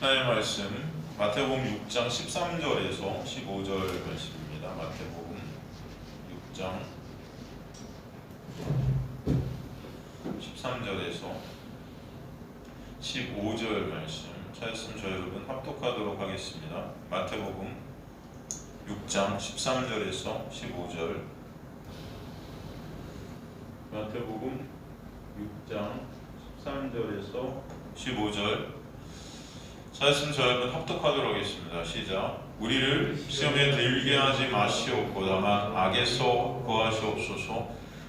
하나님의 말씀 마태복음 6장 13절에서 15절 말씀입니다. 마태복음 6장 13절에서 15절 말씀 찾았으면 저 여러분 합독하도록 하겠습니다. 마태복음 6장 13절에서 15절. 마태복음 6장 13절에서 15절 찾았으면 저 여러분 합독하도록 하겠습니다. 시작. 우리를 시험에 들게 하지 마시옵고 다만 악에서 구하시옵소서.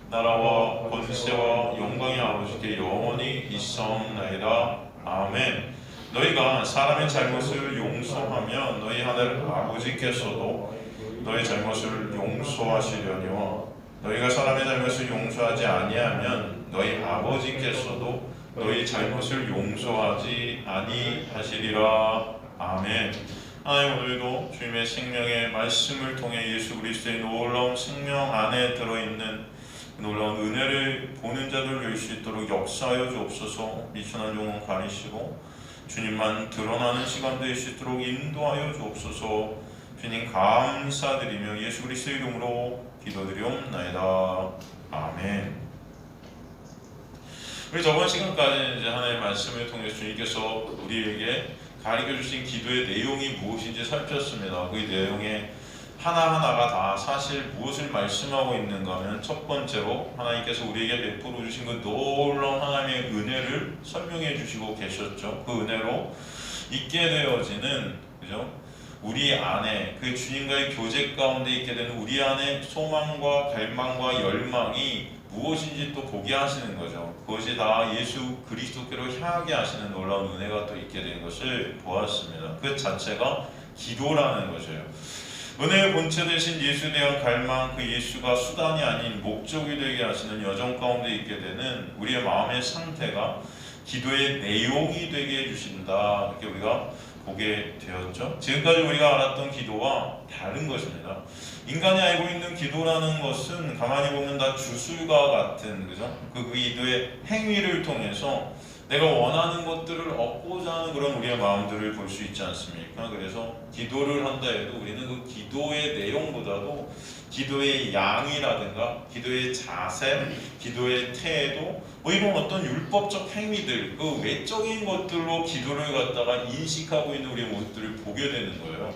나라와 권세와 영광의 아버지께 영원히 있사옵나이다. 아멘. 너희가 사람의 잘못을 용서하면 너희 하늘 아버지께서도 너희 잘못을 용서하시려니와 너희가 사람의 잘못을 용서하지 아니하면 너희 아버지께서도 너희 잘못을 용서하지 아니하시리라. 아멘. 하나님, 오늘도 주님의 생명의 말씀을 통해 예수 그리스도의 놀라운 생명 안에 들어있는 놀라운 은혜를 보는 자들 열 수 있도록 역사하여 주옵소서. 미천한 영혼 가리시고 주님만 드러나는 시간 될 수 있도록 인도하여 주옵소서. 주님 감사드리며 예수 그리스도의 이름으로 기도드리옵나이다. 아멘. 우리 저번 시간까지 이제 하나님의 말씀을 통해서 주님께서 우리에게 가르쳐 주신 기도의 내용이 무엇인지 살폈습니다. 그 내용의 하나하나가 다 사실 무엇을 말씀하고 있는가 하면 첫 번째로 하나님께서 우리에게 베풀어 주신 그 놀라운 하나님의 은혜를 설명해 주시고 계셨죠. 그 은혜로 있게 되어지는, 그죠? 우리 안에 그 주님과의 교제 가운데 있게 되는 우리 안에 소망과 갈망과 열망이 무엇인지 또 보게 하시는 거죠. 그것이 다 예수 그리스도께로 향하게 하시는 놀라운 은혜가 또 있게 된 것을 보았습니다. 그 자체가 기도라는 것이에요. 은혜의 본체 되신 예수에 대한 갈망, 그 예수가 수단이 아닌 목적이 되게 하시는 여정 가운데 있게 되는 우리의 마음의 상태가 기도의 내용이 되게 해주신다. 이렇게 우리가 보게 되었죠. 지금까지 우리가 알았던 기도와 다른 것입니다. 인간이 알고 있는 기도라는 것은 가만히 보면 다 주술과 같은, 그죠? 그 기도의 행위를 통해서 내가 원하는 것들을 얻고자 하는 그런 우리의 마음들을 볼 수 있지 않습니까? 그래서 기도를 한다 해도 우리는 그 기도의 내용보다도 기도의 양이라든가 기도의 자세, 기도의 태도, 뭐 이런 어떤 율법적 행위들, 그 외적인 것들로 기도를 갖다가 인식하고 있는 우리의 모습들을 보게 되는 거예요.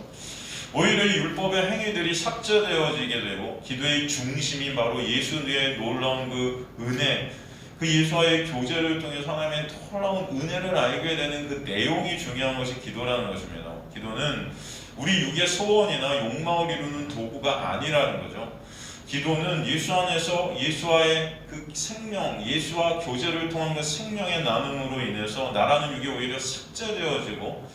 오히려 이 율법의 행위들이 삭제되어지게 되고 기도의 중심이 바로 예수의 놀라운 그 은혜, 그 예수와의 교제를 통해서 하나님의 놀라운 은혜를 알게 되는 그 내용이 중요한 것이 기도라는 것입니다. 기도는 우리 육의 소원이나 욕망을 이루는 도구가 아니라는 거죠. 기도는 예수 안에서 예수와의 그 생명, 예수와 교제를 통한 그 생명의 나눔으로 인해서 나라는 육이 오히려 삭제되어지고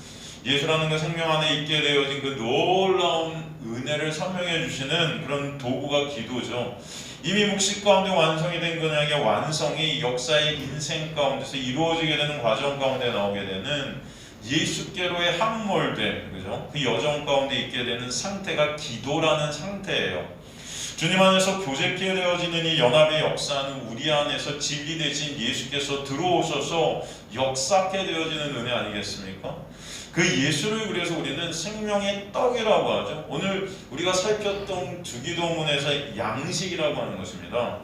예수라는 그 생명 안에 있게 되어진 그 놀라운 은혜를 설명해 주시는 그런 도구가 기도죠. 이미 묵식 가운데 완성이 된 그냥의 완성이 역사의 인생 가운데서 이루어지게 되는 과정 가운데 나오게 되는 예수께로의 함몰됨, 그죠? 그 여정 가운데 있게 되는 상태가 기도라는 상태예요. 주님 안에서 교제케 되어지는 이 연합의 역사는 우리 안에서 진리 대신 예수께서 들어오셔서 역사케 되어지는 은혜 아니겠습니까? 그 예수를 그래서 우리는 생명의 떡이라고 하죠. 오늘 우리가 살폈던 주기도문에서 양식이라고 하는 것입니다.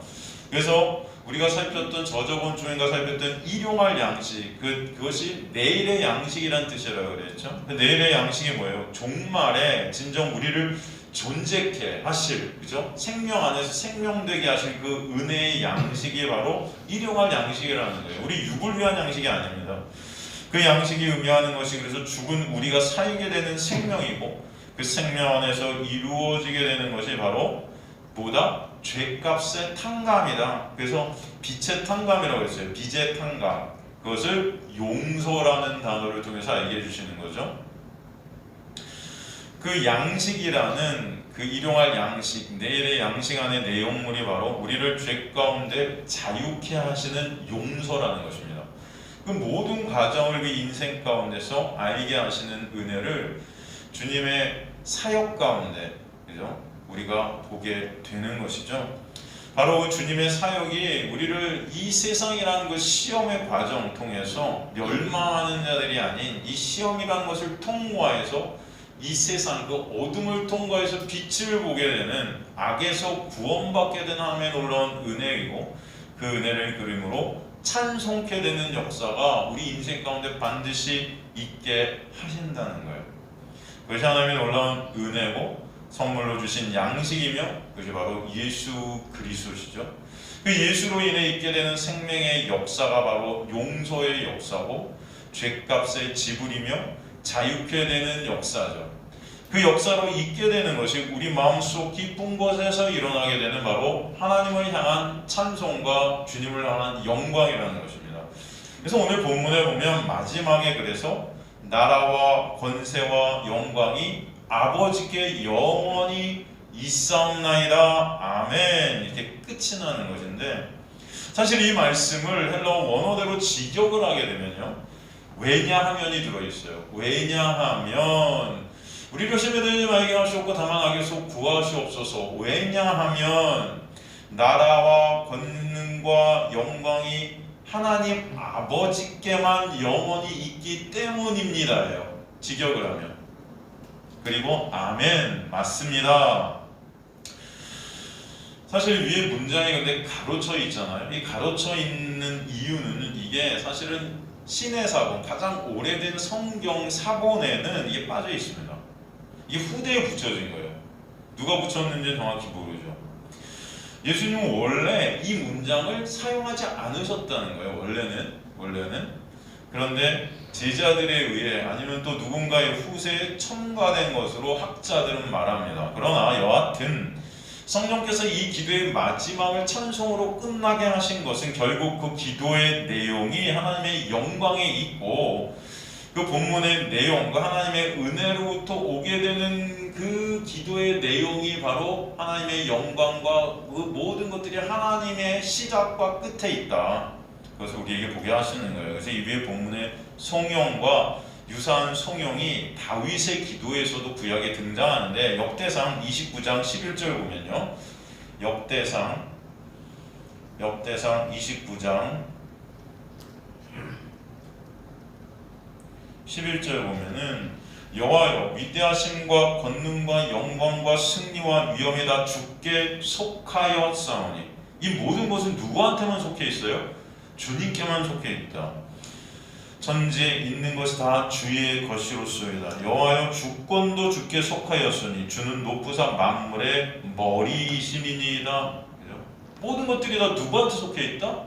그래서 우리가 살폈던 저저번 주인가 살폈던 일용할 양식, 그것이 내일의 양식이란 뜻이라고 그랬죠. 그 내일의 양식이 뭐예요? 종말에 진정 우리를 존재케 하실, 그죠? 생명 안에서 생명되게 하실 그 은혜의 양식이 바로 일용할 양식이라는 거예요. 우리 육을 위한 양식이 아닙니다. 그 양식이 의미하는 것이 그래서 죽은 우리가 살게 되는 생명이고 그 생명 안에서 이루어지게 되는 것이 바로 보다 죄값의 탕감이다. 그래서 빛의 탕감이라고 했어요. 빛의 탕감. 그것을 용서라는 단어를 통해서 알게 해주시는 거죠. 그 양식이라는 그 일용할 양식, 내일의 양식 안의 내용물이 바로 우리를 죄 가운데 자유케 하시는 용서라는 것입니다. 그 모든 과정을 그 인생 가운데서 알게 하시는 은혜를 주님의 사역 가운데, 그죠? 우리가 보게 되는 것이죠. 바로 그 주님의 사역이 우리를 이 세상이라는 그 시험의 과정 통해서 멸망하는 자들이 아닌 이 시험이라는 것을 통과해서 이 세상 그 어둠을 통과해서 빛을 보게 되는, 악에서 구원받게 되는 하나님의 놀라운 은혜이고, 그 은혜를 그림으로 찬송케 되는 역사가 우리 인생 가운데 반드시 있게 하신다는 거예요. 그것이 하나님의 놀라운 은혜고 선물로 주신 양식이며, 그것이 바로 예수 그리스도시죠. 그 예수로 인해 있게 되는 생명의 역사가 바로 용서의 역사고, 죄값의 지불이며 자유케 되는 역사죠. 그 역사로 있게 되는 것이 우리 마음속 깊은 곳에서 일어나게 되는 바로 하나님을 향한 찬송과 주님을 향한 영광이라는 것입니다. 그래서 오늘 본문에 보면 마지막에 그래서 나라와 권세와 영광이 아버지께 영원히 있사옵나이다. 아멘. 이렇게 끝이 나는 것인데, 사실 이 말씀을 헬라어 원어대로 직역을 하게 되면요, 왜냐하면이 들어있어요. 왜냐하면 우리를 심히 알게 하시옵고 다만 악에서 구하시옵소서. 왜냐하면 나라와 권능과 영광이 하나님 아버지께만 영원히 있기 때문입니다예요. 직역을 하면. 그리고 아멘, 맞습니다. 사실 위에 문장이 근데 가로쳐 있잖아요. 이 가로쳐 있는 이유는 이게 사실은 신의 사본, 가장 오래된 성경 사본에는 이게 빠져 있습니다. 이게 후대에 붙여진 거예요. 누가 붙였는지 정확히 모르죠. 예수님은 원래 이 문장을 사용하지 않으셨다는 거예요. 원래는. 그런데 제자들에 의해 아니면 또 누군가의 후세에 첨가된 것으로 학자들은 말합니다. 그러나 여하튼 성령께서 이 기도의 마지막을 찬송으로 끝나게 하신 것은 결국 그 기도의 내용이 하나님의 영광에 있고, 그 본문의 내용, 그 하나님의 은혜로부터 오게 되는 그 기도의 내용이 바로 하나님의 영광과 그 모든 것들이 하나님의 시작과 끝에 있다. 그것을 우리에게 보게 하시는 거예요. 그래서 이 위에 본문의 성령과 유사한 성령이 다윗의 기도에서도 구약에 등장하는데, 역대상 29장 11절 보면요, 역대상 29장 11절 보면은 여호와여 위대하심과 권능과 영광과 승리와 위엄이 다 주께 속하였사오니. 이 모든 것은 누구한테만 속해 있어요? 주님께만 속해 있다. 천지에 있는 것이 다 주의 것이로소이다. 여호와여 주권도 주께 속하였으니 주는 높으사 만물의 머리이심이니이다. 모든 것들이 다 누구한테 속해 있다?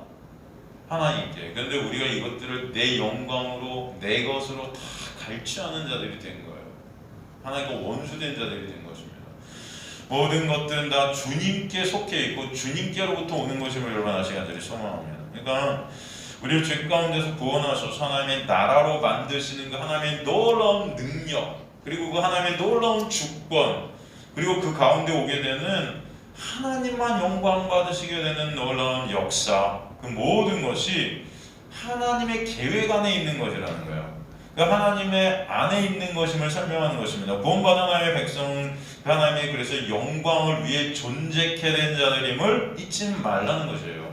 하나님께. 그런데 우리가 이것들을 내 영광으로 내 것으로 다 갈취하는 자들이 된 거예요. 하나님과 원수된 자들이 된 것입니다. 모든 것들은 다 주님께 속해 있고 주님께로부터 오는 것임을 여러분 아시기 간절히 소망합니다. 그러니까 우리를 죄 가운데서 구원하셔서 하나님의 나라로 만드시는 그 하나님의 놀라운 능력, 그리고 그 하나님의 놀라운 주권, 그리고 그 가운데 오게 되는 하나님만 영광 받으시게 되는 놀라운 역사, 그 모든 것이 하나님의 계획 안에 있는 것이라는 거예요. 그 하나님의 안에 있는 것임을 설명하는 것입니다. 구원받은 하나님의 백성은 그 하나님의 그래서 영광을 위해 존재케 된 자들임을 잊지 말라는 것이에요.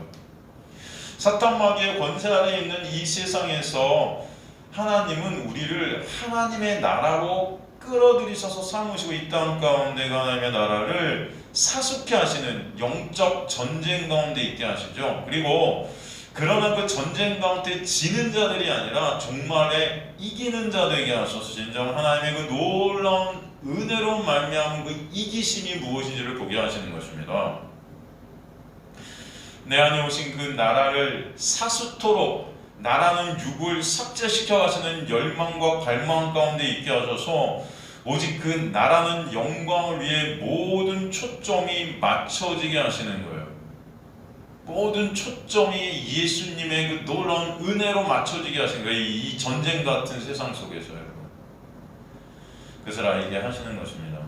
사탄 마귀의 권세 아래 있는 이 세상에서 하나님은 우리를 하나님의 나라로 끌어들이셔서 삼으시고 이 땅 가운데 하나님의 나라를 사숙케 하시는 영적 전쟁 가운데 있게 하시죠. 그리고 그러나 그 전쟁 가운데 지는 자들이 아니라 종말에 이기는 자들에게 하셔서 진정 하나님의 그 놀라운 은혜로 말미암은 그 이기심이 무엇인지를 보게 하시는 것입니다. 내 안에 오신 그 나라를 사수토록 나라는 육을 삭제시켜 가시는 열망과 갈망 가운데 있게 하셔서 오직 그 나라는 영광을 위해 모든 초점이 맞춰지게 하시는 거예요. 모든 초점이 예수님의 그 놀라운 은혜로 맞춰지게 하신 거예요. 이 전쟁 같은 세상 속에서 여러분. 그것을 알게 하시는 것입니다.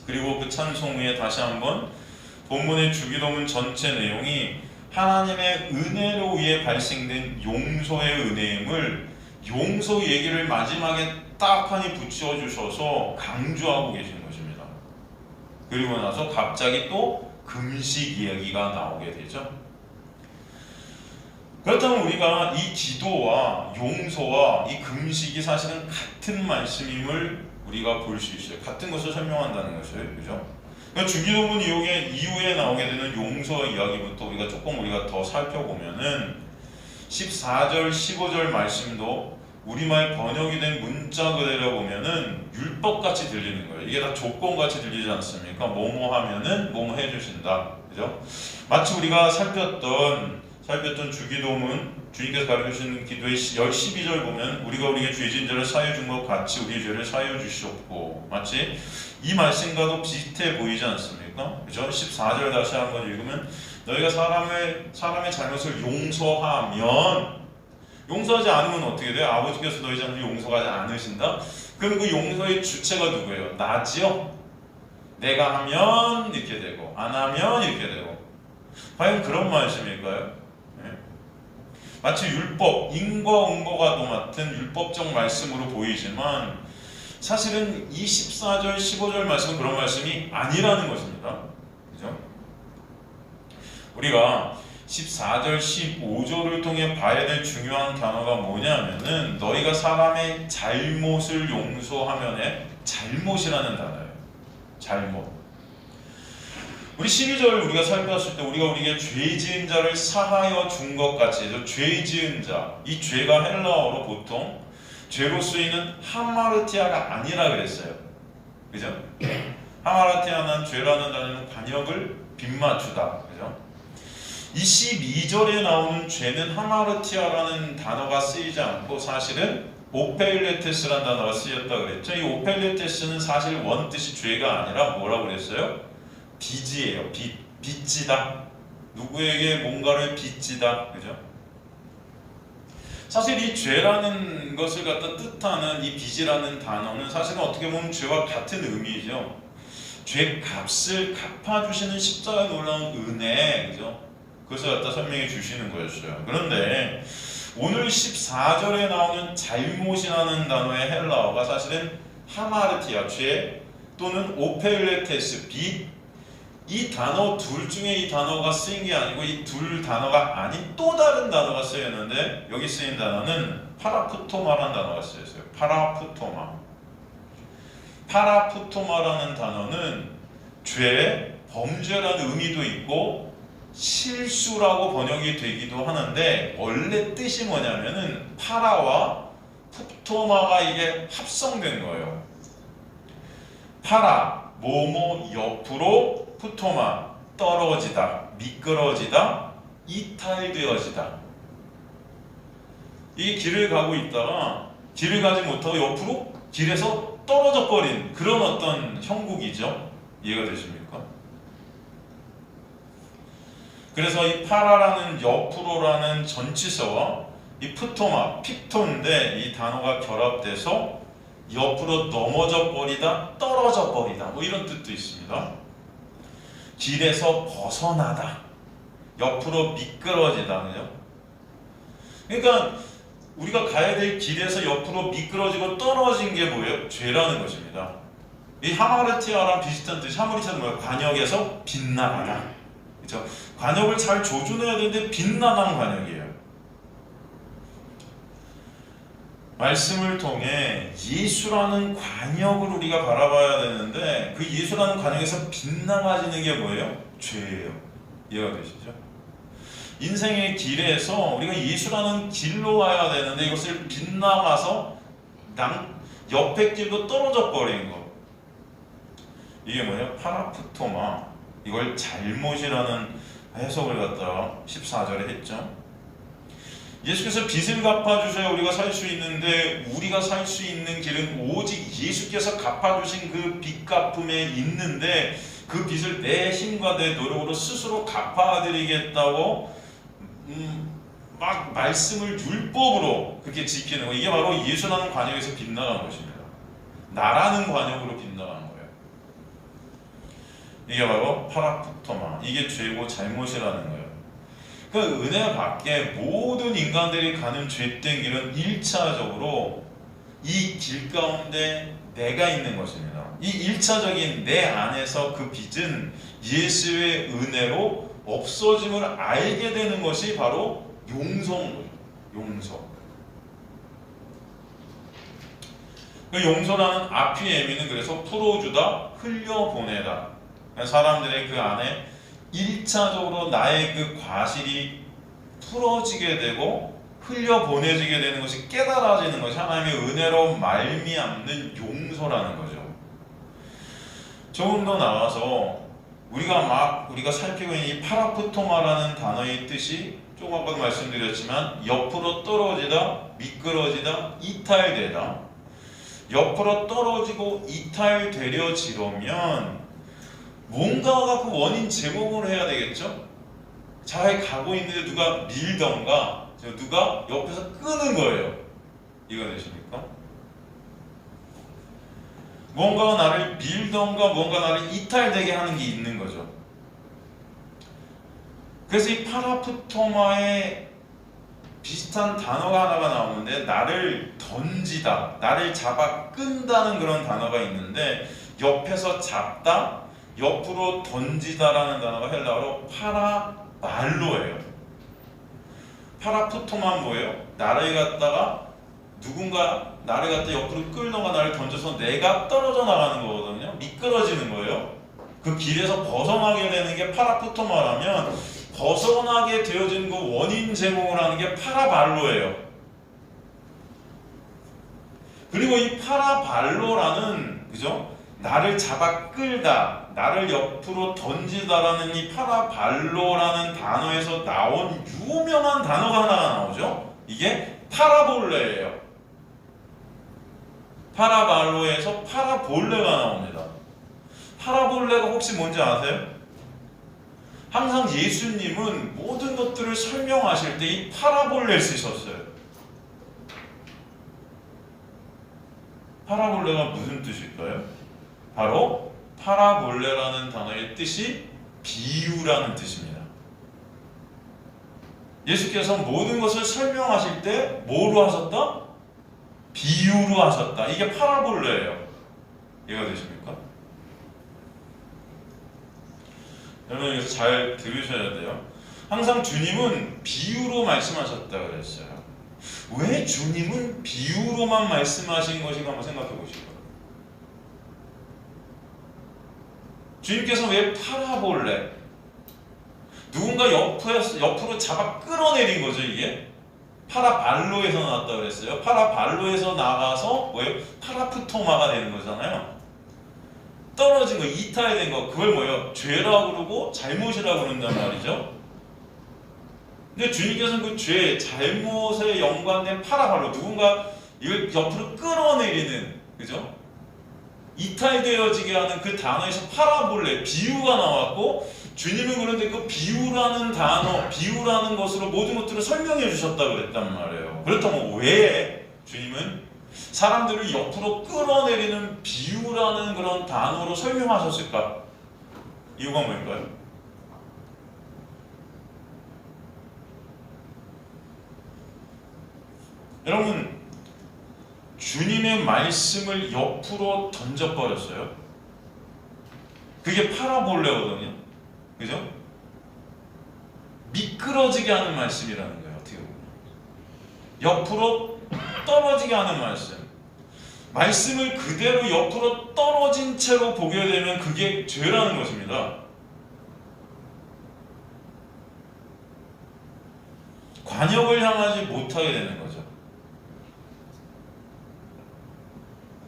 그리고 그 찬송 후에 다시 한번 본문의 주기도문 전체 내용이 하나님의 은혜로 위해 발생된 용서의 은혜임을, 용서 얘기를 마지막에 딱하니 붙여주셔서 강조하고 계신 것입니다. 그리고 나서 갑자기 또 금식 이야기가 나오게 되죠. 그렇다면 우리가 이 기도와 용서와 이 금식이 사실은 같은 말씀임을 우리가 볼 수 있어요. 같은 것을 설명한다는 것을, 그죠? 그러니까 주기도문 이후에 나오게 되는 용서 이야기부터 우리가 더 살펴보면은 14절, 15절 말씀도 우리말 번역이 된 문자 그대로 보면은 율법같이 들리는 거예요. 이게 다 조건같이 들리지 않습니까? 뭐뭐 하면은 뭐뭐 해주신다, 그죠? 마치 우리가 살폈던 주기도문, 주님께서 가르쳐주신 기도의 12절 보면 우리가 우리에게 죄 지은 자를 사하여 준 것 같이 우리의 죄를 사하여 주시옵고, 마치 이 말씀과도 비슷해 보이지 않습니까? 그죠? 14절 다시 한번 읽으면 너희가 사람의 잘못을 용서하지 않으면 어떻게 돼요? 아버지께서 너희 잘못을 용서하지 않으신다? 그럼 그 용서의 주체가 누구예요? 나지요? 내가 하면 이렇게 되고 안 하면 이렇게 되고. 과연 그런 말씀일까요? 마치 율법, 인과 응고가도 맡은 율법적 말씀으로 보이지만 사실은 이 14절, 15절 말씀은 그런 말씀이 아니라는 것입니다. 그죠? 우리가 14절, 15절을 통해 봐야 될 중요한 단어가 뭐냐면은 너희가 사람의 잘못을 용서하면의 잘못이라는 단어예요. 잘못. 우리 12절 우리가 살펴봤을 때 우리가 우리에게 죄 지은 자를 사하여 준 것 같이 해서 죄 지은 자, 이 죄가 헬라어로 보통 죄로 쓰이는 하마르티아가 아니라 그랬어요. 그죠? 하마르티아는 죄라는 단어는 관역을 빗맞추다. 그죠? 이 12절에 나오는 죄는 하마르티아라는 단어가 쓰이지 않고 사실은 오펠레테스라는 단어가 쓰였다 그랬죠. 이 오펠레테스는 사실 원뜻이 죄가 아니라 뭐라고 그랬어요? 빚이에요. 빚지다. 누구에게 뭔가를 빚지다. 그죠? 사실 이 죄라는 것을 갖다 뜻하는 이 빚이라는 단어는 사실은 어떻게 보면 죄와 같은 의미죠. 죄 값을 갚아주시는 십자가에 놀라운 은혜, 그죠? 그것을 갖다 설명해 주시는 거였어요. 그런데 오늘 14절에 나오는 잘못이라는 단어의 헬라어가 사실은 하마르티아, 죄 또는 오펠레테스, 빚, 이 단어 둘 중에 이 단어가 쓰인 게 아니고 이 둘 단어가 아닌 또 다른 단어가 쓰였는데 여기 쓰인 단어는 파라푸토마라는 단어가 쓰였어요. 파라푸토마라는 단어는 죄, 범죄라는 의미도 있고 실수라고 번역이 되기도 하는데 원래 뜻이 뭐냐면은 파라와 푸토마가 이게 합성된 거예요. 파라, 뭐뭐 옆으로, 푸토마, 떨어지다, 미끄러지다, 이탈되어지다. 이 길을 가고 있다가 길을 가지 못하고 옆으로 길에서 떨어져 버린 그런 어떤 형국이죠. 이해가 되십니까? 그래서 이 파라라는 옆으로라는 전치사와 이 푸토마, 픽토인데 이 단어가 결합돼서 옆으로 넘어져 버리다, 떨어져 버리다 뭐 이런 뜻도 있습니다. 길에서 벗어나다, 옆으로 미끄러지다. 그죠? 그러니까 우리가 가야 될 길에서 옆으로 미끄러지고 떨어진 게 뭐예요? 죄라는 것입니다. 이 하마르티아랑 비슷한 뜻이 하마르티아는 뭐예요? 관역에서 빗나가다. 그렇죠? 관역을 잘 조준해야 되는데 빗나간 관역이에요. 말씀을 통해 예수라는 관역을 우리가 바라봐야 되는데 그 예수라는 관역에서 빗나가지는 게 뭐예요? 죄예요. 이해가 되시죠? 인생의 길에서 우리가 예수라는 길로 와야 되는데 이것을 빗나가서 옆에 길로 떨어져 버린 것. 이게 뭐예요? 파라푸토마. 이걸 잘못이라는 해석을 갖다가 14절에 했죠. 예수께서 빚을 갚아주셔야 우리가 살 수 있는데 우리가 살 수 있는 길은 오직 예수께서 갚아주신 그 빚 갚음에 있는데 그 빚을 내 힘과 내 노력으로 스스로 갚아드리겠다고 막 말씀을 율법으로 그렇게 지키는 거. 이게 바로 예수라는 관역에서 빗나간 것입니다. 나라는 관역으로 빗나가는 거예요. 이게 바로 파라푸토마. 이게 죄고 잘못이라는 거예요. 그 은혜 밖에 모든 인간들이 가는 죄된 길은 1차적으로 이 길 가운데 내가 있는 것입니다. 이 1차적인 내 안에서 그 빚은 예수의 은혜로 없어짐을 알게 되는 것이 바로 용서인 거죠. 용서. 그 용서라는 아피에미는 그래서 풀어주다, 흘려보내다. 사람들의 그 안에 1차적으로 나의 그 과실이 풀어지게 되고 흘려보내지게 되는 것이 깨달아지는 것이 하나님의 은혜로 말미암는 용서라는 거죠. 조금 더 나와서 우리가 살피고 있는 이 파라프토마라는 단어의 뜻이 조금 아까도 말씀드렸지만 옆으로 떨어지다, 미끄러지다, 이탈되다. 옆으로 떨어지고 이탈되려지려면 뭔가가 그 원인 제공을 해야 되겠죠? 잘 가고 있는데 누가 밀던가 누가 옆에서 끄는 거예요. 이거 되십니까? 뭔가가 나를 밀던가 뭔가 나를 이탈되게 하는 게 있는 거죠. 그래서 이 파라프토마에 비슷한 단어가 하나가 나오는데 나를 던지다, 나를 잡아 끈다는 그런 단어가 있는데 옆에서 잡다, 옆으로 던지다라는 단어가 헬라어로 파라말로예요. 파라푸토만 뭐예요? 나를 갖다가 누군가 나를 갖다 옆으로 끌던가 나를 던져서 내가 떨어져 나가는 거거든요. 미끄러지는 거예요. 그 길에서 벗어나게 되는 게 파라푸토마라면 벗어나게 되어진 그 원인 제공을 하는 게 파라발로예요. 그리고 이 파라발로라는 그죠? 나를 잡아 끌다, 나를 옆으로 던지다라는 이 파라발로라는 단어에서 나온 유명한 단어가 하나가 나오죠. 이게 파라볼레예요. 파라발로에서 파라볼레가 나옵니다. 파라볼레가 혹시 뭔지 아세요? 항상 예수님은 모든 것들을 설명하실 때 이 파라볼레를 쓰셨어요. 파라볼레가 무슨 뜻일까요? 바로 파라볼레라는 단어의 뜻이 비유라는 뜻입니다. 예수께서 모든 것을 설명하실 때 뭐로 하셨다? 비유로 하셨다. 이게 파라볼레예요. 이해가 되십니까? 여러분 여기서 잘 들으셔야 돼요. 항상 주님은 비유로 말씀하셨다 그랬어요. 왜 주님은 비유로만 말씀하신 것인가 한번 생각해 보시고요. 주님께서 왜 파라볼레? 누군가 옆으로 잡아 끌어내린 거죠, 이게? 파라발로에서 나왔다 그랬어요. 파라발로에서 나가서 뭐예요? 파라푸토마가 되는 거잖아요. 떨어진 거, 이탈된 거, 그걸 뭐예요? 죄라고 그러고 잘못이라고 그런단 말이죠. 근데 주님께서는 그 죄, 잘못에 연관된 파라발로, 누군가 이걸 옆으로 끌어내리는, 그죠? 이탈되어지게 하는 그 단어에서 파라볼레, 비유가 나왔고, 주님은 그런데 그 비유라는 단어, 비유라는 것으로 모든 것들을 설명해 주셨다고 그랬단 말이에요. 그렇다면 왜 주님은 사람들을 옆으로 끌어내리는 비유라는 그런 단어로 설명하셨을까? 이유가 뭘까요? 여러분, 주님의 말씀을 옆으로 던져버렸어요. 그게 파라볼레거든요. 그죠? 미끄러지게 하는 말씀이라는 거예요. 어떻게 보면 옆으로 떨어지게 하는 말씀. 말씀을 그대로 옆으로 떨어진 채로 보게 되면 그게 죄라는 것입니다. 관역을 향하지 못하게 되는 거죠.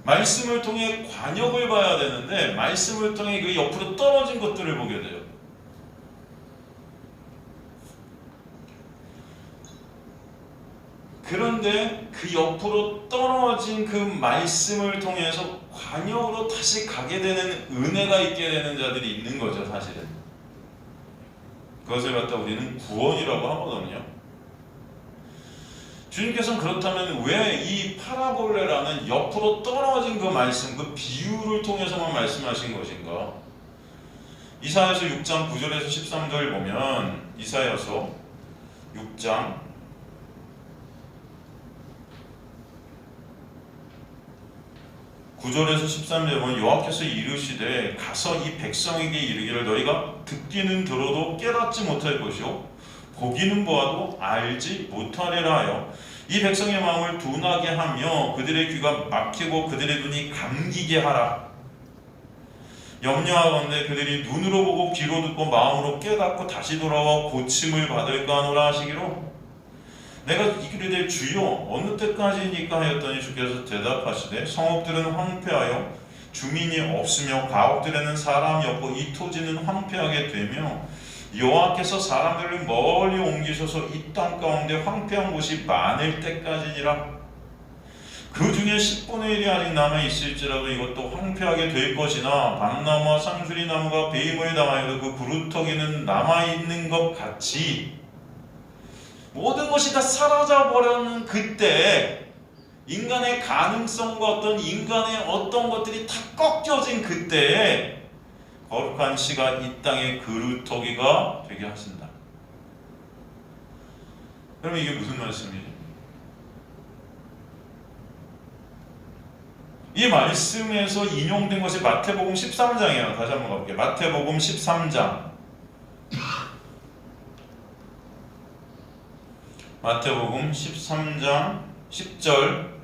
말씀을 통해 관역을 봐야 되는데 말씀을 통해 그 옆으로 떨어진 것들을 보게 돼요. 그런데 그 옆으로 떨어진 그 말씀을 통해서 관역으로 다시 가게 되는 은혜가 있게 되는 자들이 있는 거죠, 사실은. 그것을 갖다 우리는 구원이라고 하거든요. 주님께서는 그렇다면 왜 이 파라볼레라는 옆으로 떨어진 그 말씀, 그 비유를 통해서만 말씀하신 것인가? 이사야서 6장 9절에서 13절 보면 이사야서 6장 9절에서 13절 보면 여호와께서 이르시되 가서 이 백성에게 이르기를 너희가 듣기는 들어도 깨닫지 못할 것이요 보기는 보아도 알지 못하리라 하여 이 백성의 마음을 둔하게 하며 그들의 귀가 막히고 그들의 눈이 감기게 하라. 염려하건대 그들이 눈으로 보고 귀로 듣고 마음으로 깨닫고 다시 돌아와 고침을 받을까 하노라 하시기로 내가 이르되 주여 어느 때까지니까 하였더니 주께서 대답하시되 성읍들은 황폐하여 주민이 없으며 가옥들에는 사람이 없고 이 토지는 황폐하게 되며 여호와께서 사람들을 멀리 옮기셔서 이 땅 가운데 황폐한 곳이 많을 때까지니라. 그 중에 10분의 1이 아직 남아있을지라도 이것도 황폐하게 될 것이나 밤나무와 상수리 나무가 배임을 당하여도 그 부루터기는 남아있는 것 같이 모든 것이 다 사라져버렸는 그때 인간의 가능성과 어떤 인간의 어떤 것들이 다 꺾여진 그때에 거룩한 씨가 이 땅의 그루터기가 되게 하신다. 그러면 이게 무슨 말씀이죠? 이 말씀에서 인용된 것이 마태복음 13장이에요. 다시 한번 가볼게요. 마태복음 13장. 마태복음 13장 10절.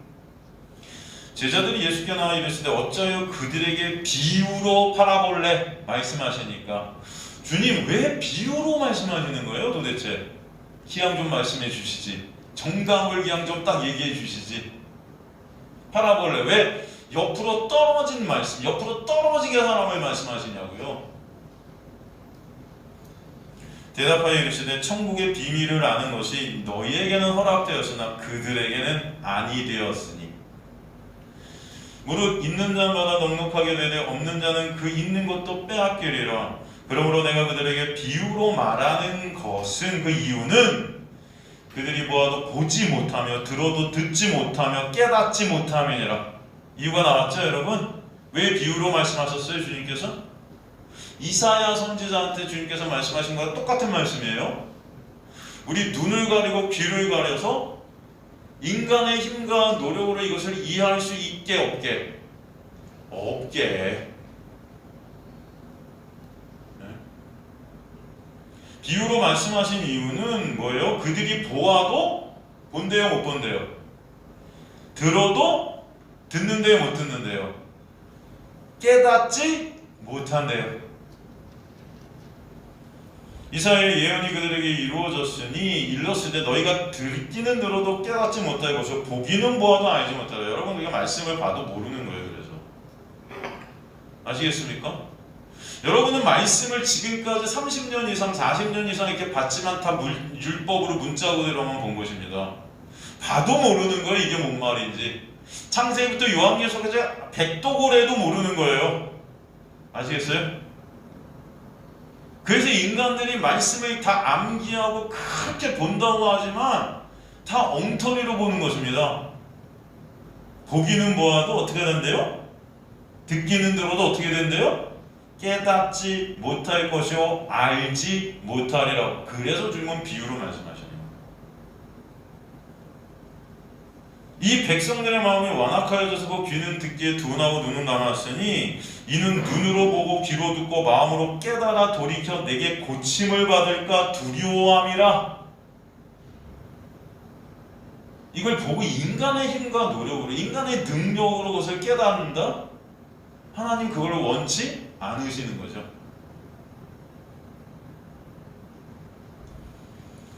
제자들이 예수께 나와 이르시되 어찌하여 그들에게 비유로 파라볼레 말씀하시니까 주님 왜 비유로 말씀하시는 거예요 도대체? 기양 좀 말씀해 주시지. 정답을 기양 좀 딱 얘기해 주시지. 파라볼레 왜 옆으로 떨어진 말씀, 옆으로 떨어지게 사람을 말씀하시냐고요. 대답하여 이르시되 천국의 비밀을 아는 것이 너희에게는 허락되었으나 그들에게는 아니 되었으니 무릇 있는 자마다 넉넉하게 되되 없는 자는 그 있는 것도 빼앗기리라. 그러므로 내가 그들에게 비유로 말하는 것은 그 이유는 그들이 보아도 보지 못하며 들어도 듣지 못하며 깨닫지 못함이니라. 이유가 나왔죠 여러분? 왜 비유로 말씀하셨어요 주님께서? 이사야 선지자한테 주님께서 말씀하신 거랑 똑같은 말씀이에요. 우리 눈을 가리고 귀를 가려서 인간의 힘과 노력으로 이것을 이해할 수 있게 없게 비유로 말씀하신 이유는 뭐예요? 그들이 보아도 본대요 못 본대요? 들어도 듣는데요 못 듣는데요? 깨닫지 못한대요. 이사야의 예언이 그들에게 이루어졌으니 일렀을 때 너희가 듣기는 들어도 깨닫지 못할 것이요 보기는 보아도 알지 못하라. 여러분 우리가 말씀을 봐도 모르는 거예요. 그래서 아시겠습니까? 여러분은 말씀을 지금까지 30년 이상 40년 이상 이렇게 받지만 다 율법으로 문자 그대로만 본 것입니다. 봐도 모르는 거예요. 이게 뭔 말인지. 창세기부터 요한계시록까지 백도고래도 모르는 거예요. 아시겠어요? 그래서 인간들이 말씀을 다 암기하고 그렇게 본다고 하지만 다 엉터리로 보는 것입니다. 보기는 보아도 어떻게 된대요? 듣기는 들어도 어떻게 된대요? 깨닫지 못할 것이요 알지 못하리라. 그래서 주님은 비유로 말씀하시네요. 이 백성들의 마음이 완악하여져서 귀는 듣기에 둔하고 눈은 감았으니 이는 눈으로 보고 귀로 듣고 마음으로 깨달아 돌이켜 내게 고침을 받을까 두려워함이라. 이걸 보고 인간의 힘과 노력으로 인간의 능력으로 그것을 깨닫는다? 하나님 그걸 원치 않으시는 거죠.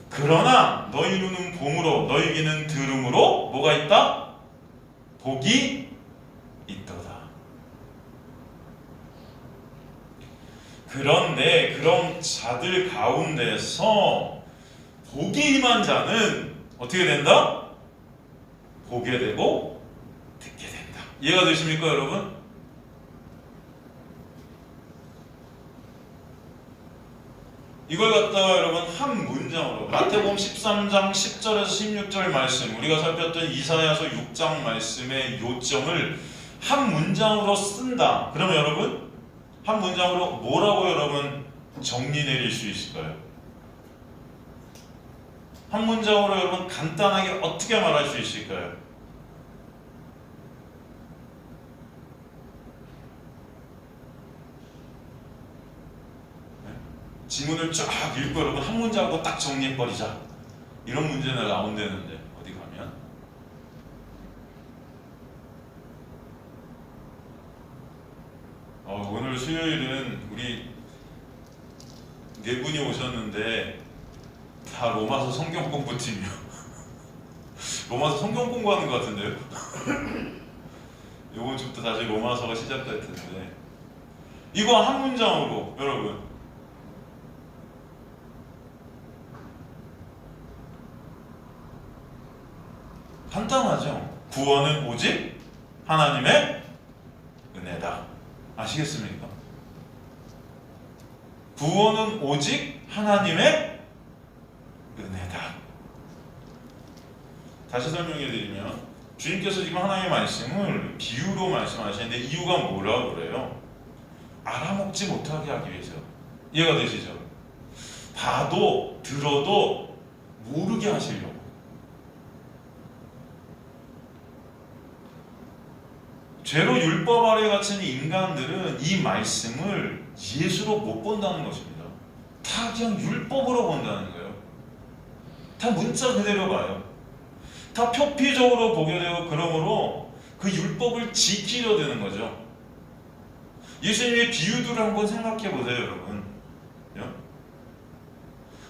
그러나 너희 눈은 봄으로 너희 귀는 들음으로 뭐가 있다? 복이 있도다. 그런데 그런 자들 가운데서 복이 임한 자는 어떻게 된다? 보게 되고 듣게 된다. 이해가 되십니까 여러분? 이걸 갖다가 여러분 한 문장으로 마태복음 13장 10절에서 16절 말씀, 우리가 살폈던 이사야서 6장 말씀의 요점을 한 문장으로 쓴다. 그러면 여러분 한 문장으로 뭐라고 여러분 정리 내릴 수 있을까요? 한 문장으로 여러분 간단하게 어떻게 말할 수 있을까요? 지문을 쫙 읽고 여러분 한 문장으로 딱 정리해버리자, 이런 문제는 나온다는데 어디 가면 오늘 수요일은 우리 네 분이 오셨는데 다 로마서 성경 공부팀이요. 로마서 성경 공부하는 것 같은데요. 이번 주부터 다시 로마서가 시작될 텐데 이거 한 문장으로 여러분 간단하죠. 구원은 오직 하나님의 은혜다. 아시겠습니까? 구원은 오직 하나님의 은혜다. 다시 설명해 드리면 주님께서 지금 하나님의 말씀을 비유로 말씀하시는데 이유가 뭐라고 그래요? 알아먹지 못하게 하기 위해서. 이해가 되시죠? 봐도 들어도 모르게 하시려고. 죄로 율법 아래 갇힌 인간들은 이 말씀을 예수로 못 본다는 것입니다. 다 그냥 율법으로 본다는 거예요. 다 문자 그대로 봐요. 다 표피적으로 보게 되고, 그러므로 그 율법을 지키려 되는 거죠. 예수님의 비유들을 한번 생각해 보세요, 여러분.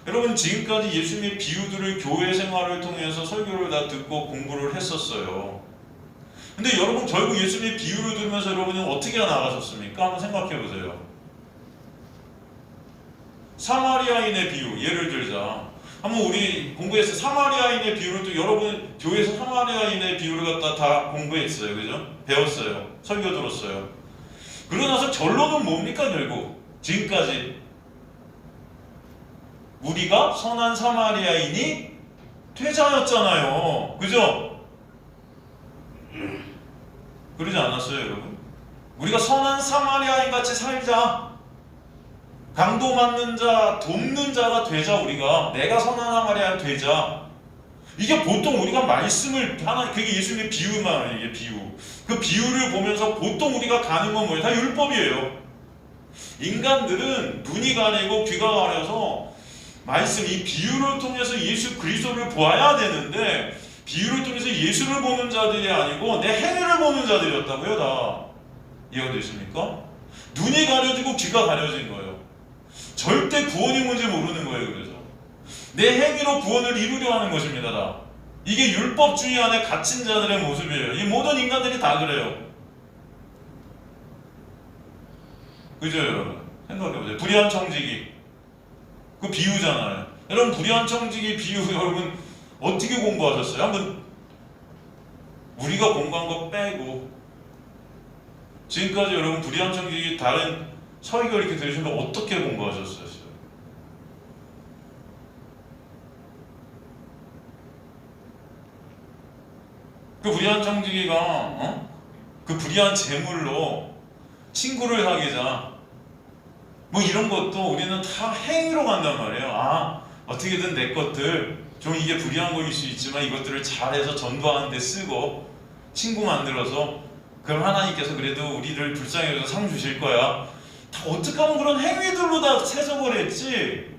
여러분 지금까지 예수님의 비유들을 교회 생활을 통해서 설교를 다 듣고 공부를 했었어요. 근데 여러분 결국 예수님의 비유를 들으면서 여러분은 어떻게 나가셨습니까? 한번 생각해 보세요. 사마리아인의 비유, 예를 들자. 한번 우리 공부했어요. 사마리아인의 비유를 또 여러분 교회에서 사마리아인의 비유를 갖다 다 공부했어요. 그죠? 배웠어요. 설교 들었어요. 그러고 나서 결론은 뭡니까? 결국 지금까지 우리가 선한 사마리아인이 퇴자였잖아요. 그죠? 그러지 않았어요, 여러분? 우리가 선한 사마리아인 같이 살자. 강도 맞는 자, 돕는 자가 되자. 우리가 내가 선한 사마리아인 되자. 이게 보통 우리가 말씀을 하나, 그게 예수님의 비유만, 이게 비유. 그 비유를 보면서 보통 우리가 가는 건 뭐예요? 다 율법이에요. 인간들은 눈이 가리고 귀가 가려서 말씀, 이 비유를 통해서 예수 그리스도를 보아야 되는데, 비유를 통해서 예수를 보는 자들이 아니고 내 행위를 보는 자들이었다고요. 다 이해가 되십니까? 눈이 가려지고 귀가 가려진 거예요. 절대 구원이 뭔지 모르는 거예요. 그래서 내 행위로 구원을 이루려 하는 것입니다. 다 이게 율법주의 안에 갇힌 자들의 모습이에요. 이 모든 인간들이 다 그래요. 그죠 여러분? 생각해보세요. 불의한 청지기 그 비유잖아요. 여러분 불의한 청지기 비유 여러분 어떻게 공부하셨어요? 한번 우리가 공부한 거 빼고 지금까지 여러분 불의한 청지기 다른 설교 이렇게 들으신 거 어떻게 공부하셨어요? 그 불의한 청지기가 그 불의한 재물로 친구를 사귀자 뭐 이런 것도 우리는 다 행위로 간단 말이에요. 아 어떻게든 내 것들 좀 이게 불의한 거일 수 있지만 이것들을 잘해서 전도하는 데 쓰고 친구 만들어서 그럼 하나님께서 그래도 우리를 불쌍히 여겨서 상 주실 거야. 다 어떻게 하면 그런 행위들로 다 세석을 했지.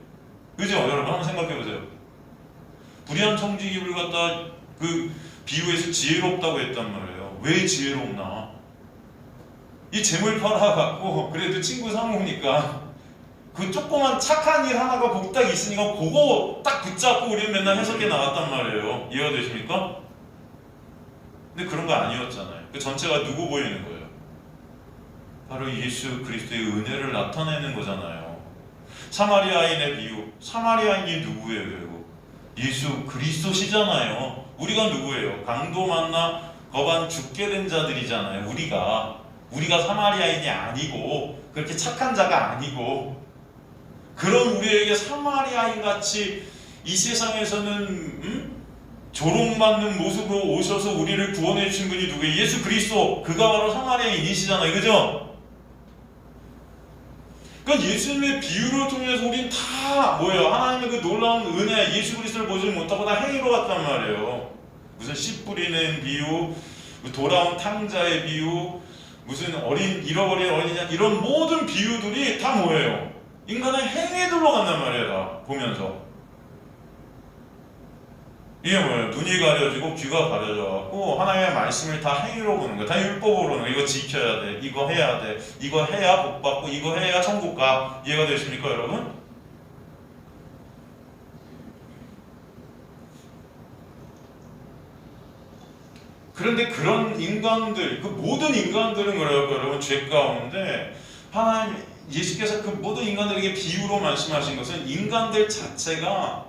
그죠? 여러분 한번 생각해 보세요. 불의한 청지기를 갖다 그 비유에서 지혜롭다고 했단 말이에요. 왜 지혜롭나? 이 재물 팔아갖고 그래도 친구 사모으니까 그 조그만 착한 일 하나가 거기 딱 있으니까 그거 딱 붙잡고 우리는 맨날 해석해 나갔단 말이에요. 이해가 되십니까? 근데 그런 거 아니었잖아요. 그 전체가 누구 보이는 거예요? 바로 예수 그리스도의 은혜를 나타내는 거잖아요. 사마리아인의 비유, 사마리아인이 누구예요? 결국 예수 그리스도시잖아요. 우리가 누구예요? 강도 만나 거반 죽게 된 자들이잖아요. 우리가 사마리아인이 아니고 그렇게 착한 자가 아니고 그런 우리에게 사마리아인같이 이 세상에서는 조롱받는 모습으로 오셔서 우리를 구원해 주신 분이 누구예요? 예수 그리스도. 그가 바로 사마리아인이시잖아요. 그죠? 그러니까 예수님의 비유를 통해서 우린 다 뭐예요? 하나님의 그 놀라운 은혜, 예수 그리스도를 보지 못하고 다 행위로 갔단 말이에요. 무슨 씨 뿌리는 비유, 돌아온 탕자의 비유, 무슨 잃어버린 어린이 이런 모든 비유들이 다 뭐예요? 인간의 행위들로 간단 말이에요. 다 보면서 이게 뭐예요? 눈이 가려지고 귀가 가려져갖고 하나님의 말씀을 다 행위로 보는 거예요. 다 율법으로 보는 거예요. 이거 지켜야 돼, 이거 해야 돼, 이거 해야 복 받고, 이거 해야 천국 가. 이해가 되십니까 여러분? 그런데 그런 인간들, 그 모든 인간들은 그래요 여러분. 죄 가운데 하나님 예수께서 그 모든 인간들에게 비유로 말씀하신 것은 인간들 자체가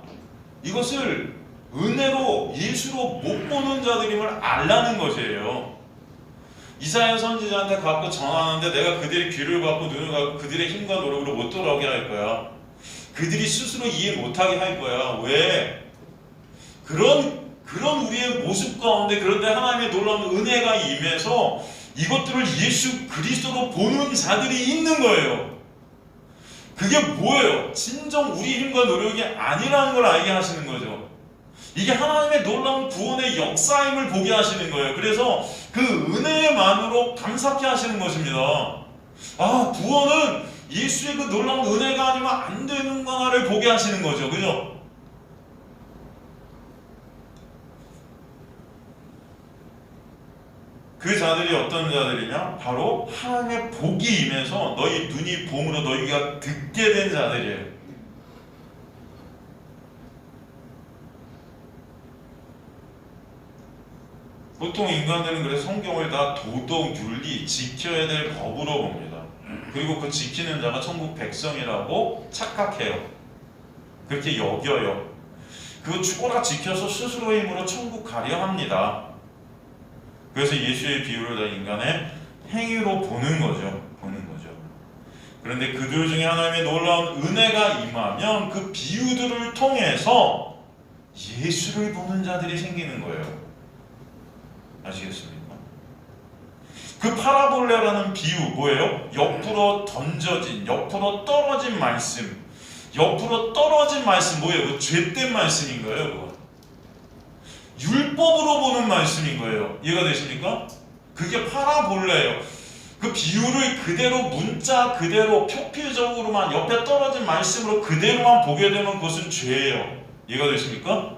이것을 은혜로 예수로 못 보는 자들임을 알라는 것이에요. 이사야 선지자한테 갖고 전하는데 내가 그들의 귀를 갖고 눈을 갖고 그들의 힘과 노력으로 못 돌아오게 할 거야. 그들이 스스로 이해 못하게 할 거야. 왜? 그런 우리의 모습 가운데 그런데 하나님의 놀라운 은혜가 임해서 이것들을 예수 그리스도로 보는 자들이 있는 거예요. 그게 뭐예요? 진정 우리 힘과 노력이 아니라는 걸 알게 하시는 거죠. 이게 하나님의 놀라운 구원의 역사임을 보게 하시는 거예요. 그래서 그 은혜만으로 감사케 하시는 것입니다. 아, 구원은 예수의 그 놀라운 은혜가 아니면 안 되는구나를 보게 하시는 거죠. 그죠? 그 자들이 어떤 자들이냐? 바로 하나님의 복이 임해서 너희 눈이 봄으로 너희가 듣게 된 자들이에요. 보통 인간들은 그래서 성경을 다 도덕, 윤리, 지켜야 될 법으로 봅니다. 그리고 그 지키는 자가 천국 백성이라고 착각해요. 그렇게 여겨요. 그거 죽어라 지켜서 스스로의 힘으로 천국 가려 합니다. 그래서 예수의 비유를 다 인간의 행위로 보는 거죠. 그런데 그들 중에 하나님의 놀라운 은혜가 임하면 그 비유들을 통해서 예수를 보는 자들이 생기는 거예요. 아시겠습니까? 그 파라볼레라는 비유 뭐예요? 옆으로 던져진, 옆으로 떨어진 말씀. 옆으로 떨어진 말씀 뭐예요? 그 죄된 말씀인 거예요. 그거. 율법으로 보는 말씀인 거예요. 이해가 되십니까? 그게 파라볼레예요. 그 비유를 그대로 문자 그대로 표피적으로만 옆에 떨어진 말씀으로 그대로만 보게 되면 그것은 죄예요. 이해가 되십니까?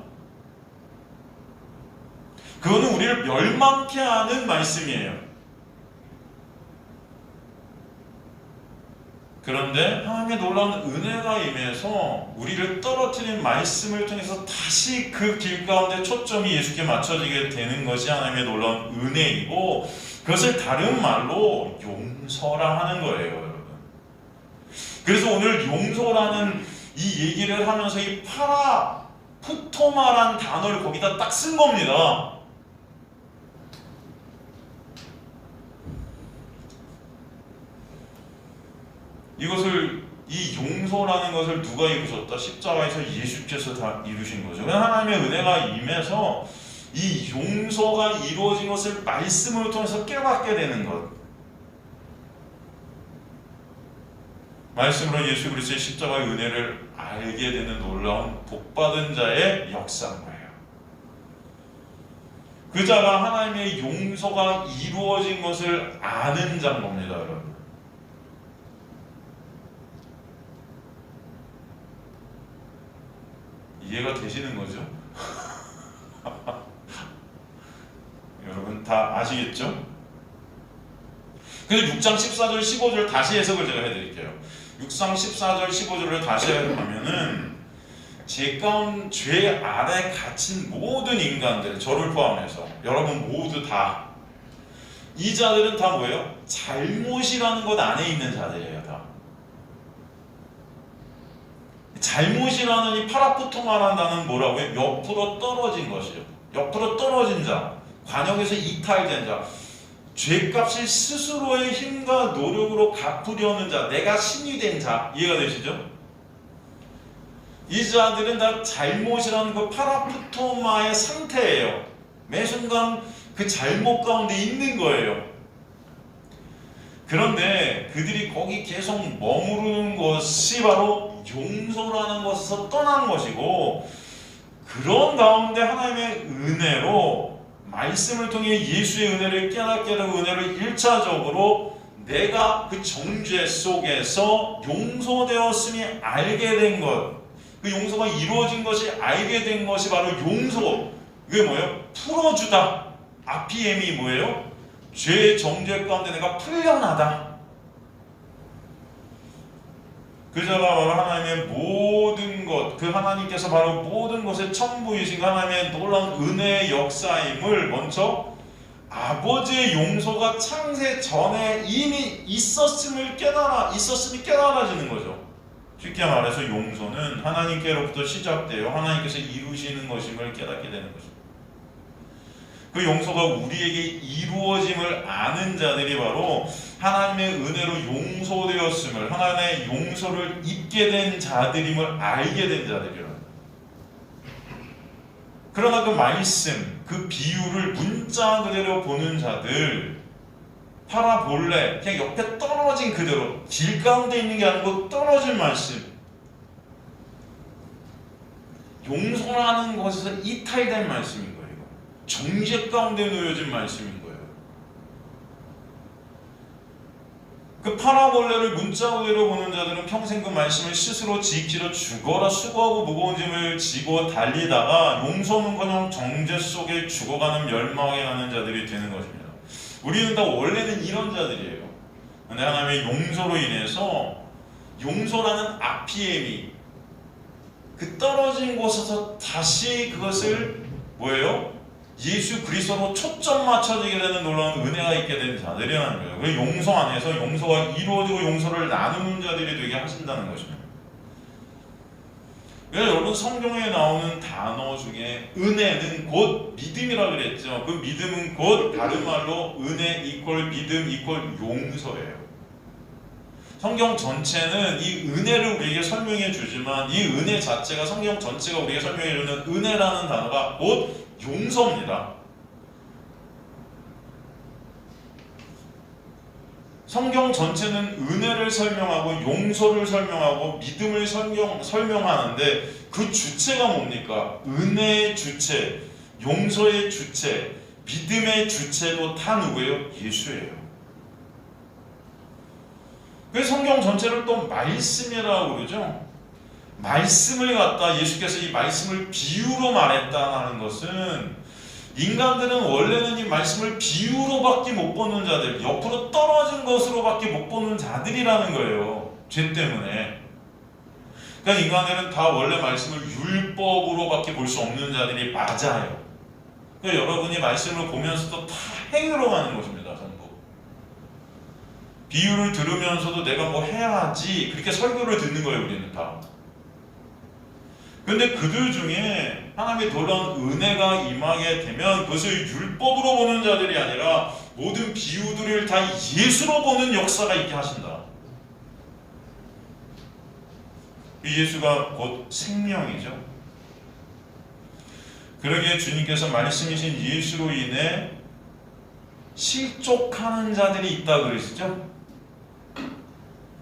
그거는 우리를 멸망케 하는 말씀이에요. 그런데 하나님의 놀라운 은혜가 임해서 우리를 떨어뜨린 말씀을 통해서 다시 그 길 가운데 초점이 예수께 맞춰지게 되는 것이 하나님의 놀라운 은혜이고, 그것을 다른 말로 용서라 하는 거예요, 여러분. 그래서 오늘 용서라는 이 얘기를 하면서 이 파라푸토마라는 단어를 거기다 딱 쓴 겁니다. 이것을, 이 용서라는 것을 누가 이루셨다? 십자가에서 예수께서 다 이루신 거죠. 하나님의 은혜가 임해서 이 용서가 이루어진 것을 말씀을 통해서 깨닫게 되는 것. 말씀으로 예수 그리스도의 십자가의 은혜를 알게 되는 놀라운 복받은 자의 역사인 거예요. 그 자가 하나님의 용서가 이루어진 것을 아는 자인 겁니다, 여러분. 이해가 되시는 거죠? 여러분 다 아시겠죠? 그래서 6장 14절 15절 다시 해석을 제가 해드릴게요. 6장 14절 15절을 다시 하면은 죄 아래 갇힌 모든 인간들, 저를 포함해서 여러분 모두 다, 이 자들은 다 뭐예요? 잘못이라는 것 안에 있는 자들이에요. 다 잘못이라는 이 파라푸토마라는 단어는 뭐라고요? 옆으로 떨어진 것이요. 옆으로 떨어진 자, 관역에서 이탈된 자, 죄값을 스스로의 힘과 노력으로 갚으려는 자, 내가 신이 된 자. 이해가 되시죠? 이 자들은 다 잘못이라는 그 파라푸토마의 상태예요. 매 순간 그 잘못 가운데 있는 거예요. 그런데 그들이 거기 계속 머무르는 것이 바로 용서라는 것에서 떠난 것이고, 그런 가운데 하나님의 은혜로 말씀을 통해 예수의 은혜를 깨닫게 되고 은혜를 1차적으로 내가 그 정죄 속에서 용서되었음이 알게 된 것, 그 용서가 이루어진 것이 알게 된 것이 바로 용서. 그게 뭐예요? 풀어주다. 아피엠이 뭐예요? 죄의 정죄 가운데 내가 풀려나다. 그 자가 바로 하나님의 모든 것, 그 하나님께서 바로 모든 것의 천부이신 하나님의 놀라운 은혜의 역사임을 먼저 아버지의 용서가 창세 전에 이미 있었음이 깨달아지는 거죠. 쉽게 말해서 용서는 하나님께로부터 시작되어 하나님께서 이루시는 것임을 깨닫게 되는 거죠. 그 용서가 우리에게 이루어짐을 아는 자들이 바로 하나님의 은혜로 용서되었음을, 하나님의 용서를 입게 된 자들임을 알게 된 자들이라. 그러나 그 말씀, 그 비유를 문자 그대로 보는 자들, 파라볼레, 그냥 옆에 떨어진 그대로, 길 가운데 있는 게 아니고 떨어진 말씀, 용서라는 것에서 이탈된 말씀인 거예요. 정죄 가운데 놓여진 말씀인 거예요. 그 파라볼레를 문자 그대로 보는 자들은 평생 그 말씀을 스스로 지키려 죽어라 수고하고 무거운 짐을 지고 달리다가 용서는커녕 정죄 속에 죽어가는 멸망에 가는 자들이 되는 것입니다. 우리는 다 원래는 이런 자들이에요. 근데 하나님의 용서로 인해서 용서라는 아피엠이 그 떨어진 곳에서 다시 그것을 뭐예요? 예수 그리스도로 초점 맞춰지게 되는 놀라운 은혜가 있게 된 자들이라는 거예요. 그 용서 안에서 용서가 이루어지고 용서를 나누는 자들이 되게 하신다는 것입니다. 그래서 여러분 성경에 나오는 단어 중에 은혜는 곧 믿음이라고 그랬죠. 그 믿음은 곧 다른 말로 은혜 이퀄 믿음 이퀄 용서예요. 성경 전체는 이 은혜를 우리에게 설명해 주지만 이 은혜 자체가 성경 전체가 우리에게 설명해 주는 은혜라는 단어가 곧 용서입니다. 성경 전체는 은혜를 설명하고 용서를 설명하고 믿음을 설명하는데 그 주체가 뭡니까? 은혜의 주체, 용서의 주체, 믿음의 주체도 다 누구예요? 예수예요. 그래서 성경 전체를 또 말씀이라고 그러죠. 말씀을 갖다 예수께서 이 말씀을 비유로 말했다는 것은 인간들은 원래는 이 말씀을 비유로밖에 못 보는 자들, 옆으로 떨어진 것으로밖에 못 보는 자들이라는 거예요. 죄 때문에. 그러니까 인간들은 다 원래 말씀을 율법으로밖에 볼 수 없는 자들이 맞아요. 그러니까 여러분이 말씀을 보면서도 다 행위로 가는 것입니다. 전부. 비유를 들으면서도 내가 뭐 해야지 그렇게 설교를 듣는 거예요. 우리는 다. 근데 그들 중에 하나님의 놀라운 은혜가 임하게 되면 그것을 율법으로 보는 자들이 아니라 모든 비유들을 다 예수로 보는 역사가 있게 하신다. 예수가 곧 생명이죠. 그러기에 주님께서 말씀이신 예수로 인해 실족하는 자들이 있다 그러시죠?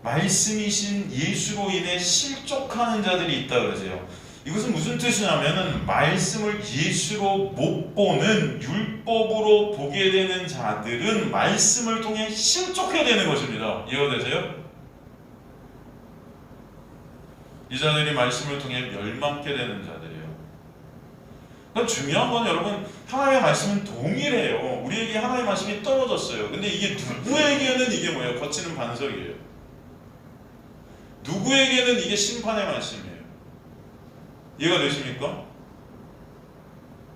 말씀이신 예수로 인해 실족하는 자들이 있다 그러세요. 이것은 무슨 뜻이냐면은 말씀을 예수로 못 보는 율법으로 보게 되는 자들은 말씀을 통해 실족해야 되는 것입니다. 이해되세요? 이 자들이 말씀을 통해 멸망케 되는 자들이에요. 그러니까 중요한 건 여러분 하나님의 말씀은 동일해요. 우리에게 하나님의 말씀이 떨어졌어요. 근데 이게 누구에게는 이게 뭐예요? 거치는 반석이에요. 누구에게는 이게 심판의 말씀이에요. 이해가 되십니까?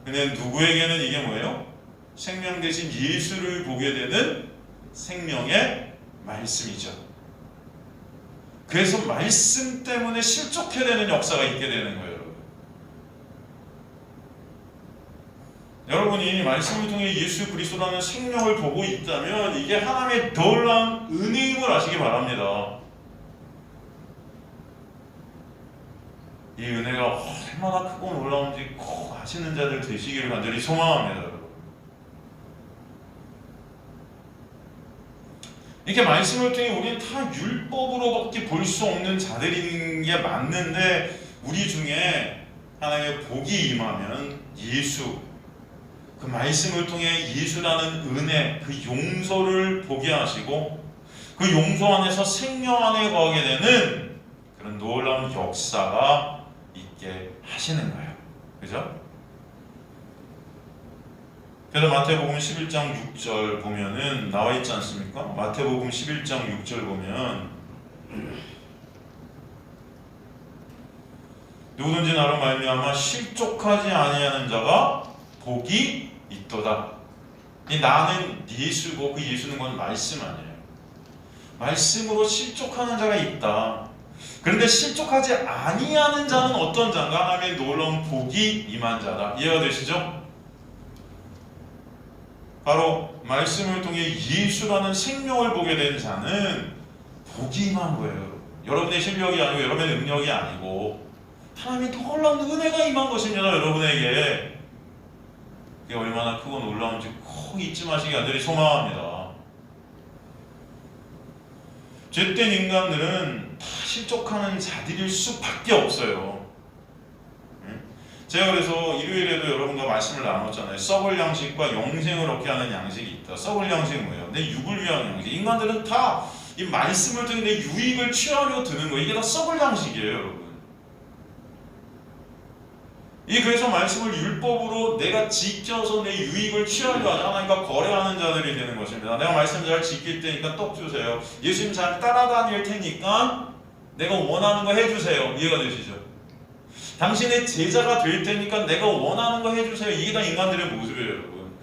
근데 누구에게는 이게 뭐예요? 생명 대신 예수를 보게 되는 생명의 말씀이죠. 그래서 말씀 때문에 실족해야 되는 역사가 있게 되는 거예요. 여러분이 말씀을 통해 예수 그리스도라는 생명을 보고 있다면 이게 하나님의 놀라운 은혜임을 아시기 바랍니다. 이 은혜가 얼마나 크고 놀라운지 꼭 아시는 자들 되시기를 간절히 소망합니다. 여러분. 이렇게 말씀을 통해 우리는 다 율법으로밖에 볼 수 없는 자들인 게 맞는데 우리 중에 하나님의 복이 임하면 예수, 그 말씀을 통해 예수라는 은혜, 그 용서를 보게 하시고 그 용서 안에서 생명 안에 거하게 되는 그런 놀라운 역사가 있게 하시는 거예요. 그죠? 그래서 마태복음 11장 6절 보면은 나와 있지 않습니까? 마태복음 11장 6절 보면 누구든지 나로 말미암아 실족하지 아니하는 자가 복이 있도다. 이 나는 예수고 그 예수는 건 말씀 아니에요. 말씀으로 실족하는 자가 있다. 그런데 실족하지 아니하는 자는 어떤 자인가? 하나님의 놀라운 복이 임한 자다. 이해가 되시죠? 바로 말씀을 통해 예수라는 생명을 보게 된 자는 복이 임한 거예요. 여러분의 실력이 아니고 여러분의 능력이 아니고 하나님의 놀라운 은혜가 임한 것입니다. 여러분에게. 그게 얼마나 크고 놀라운지 꼭 잊지 마시기 간절히 소망합니다. 죄된 인간들은 다 실족하는 자들일 수밖에 없어요. 제가 그래서 일요일에도 여러분과 말씀을 나눴잖아요. 썩을 양식과 영생을 얻게 하는 양식이 있다. 썩을 양식은 뭐예요? 내 육을 위한 양식. 인간들은 다 이 말씀을 통해 내 유익을 취하려 드는 거예요. 이게 다 썩을 양식이에요, 여러분. 그래서 말씀을 율법으로 내가 지켜서 내 유익을 취하려 하자. 하나님과 거래하는 자들이 되는 것입니다. 내가 말씀 잘 지킬 테니까 떡 주세요. 예수님 잘 따라다닐 테니까 내가 원하는 거 해주세요. 이해가 되시죠? 당신의 제자가 될 테니까 내가 원하는 거 해주세요. 이게 다 인간들의 모습이에요, 여러분.